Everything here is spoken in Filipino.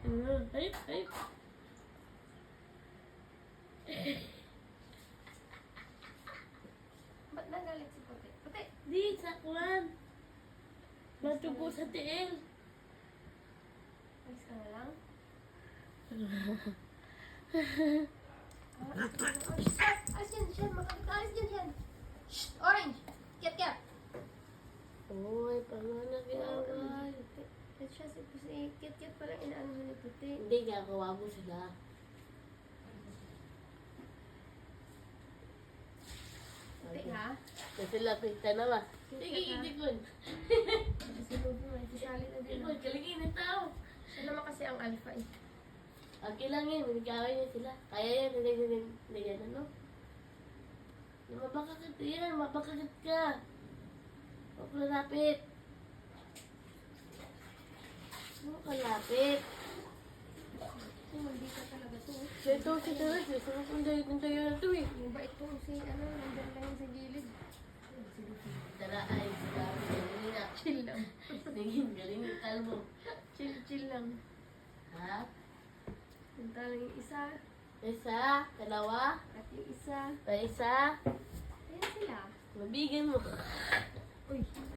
Ay, ay. Ba't nagalit si Puti? Puti! Di, sakwan. Matubo sa tiil. Ayos ka na lang? Alis dyan, Shen! Alis dyan, Shen! Shh! Orange! Kiat! Uy, paano nag-iaway? Kasi siya si Kiat pala inaano ni Puti. Hindi, gagawa mo sila. Puti ha? Kasi lapita naman. Sige, hindi ko. Kasi Lubo may sisali na din. Hindi ko, kaligin ng tao. Siya naman kasi ang alpha eh. Okay lang yun, nag-away niya sila. Kaya yan, hindi yan, ano? Mabakagat yan, mabakagat ka. Huwag malapit. Huwag kalapit. Hindi ka talaga to. Ito, si Taras, sunod kong dahil ng tayo na ito eh. Yung bait ko si nandyan lang sa gilid. Tara, ay, sila. Galing na. Chill lang. Naging galing yung kalmo. Chill lang. Ha? Yung talang yung isa. Isa, dalawa, At yung isa. pa isa. Ayan sila. Mabigan mo. Uy.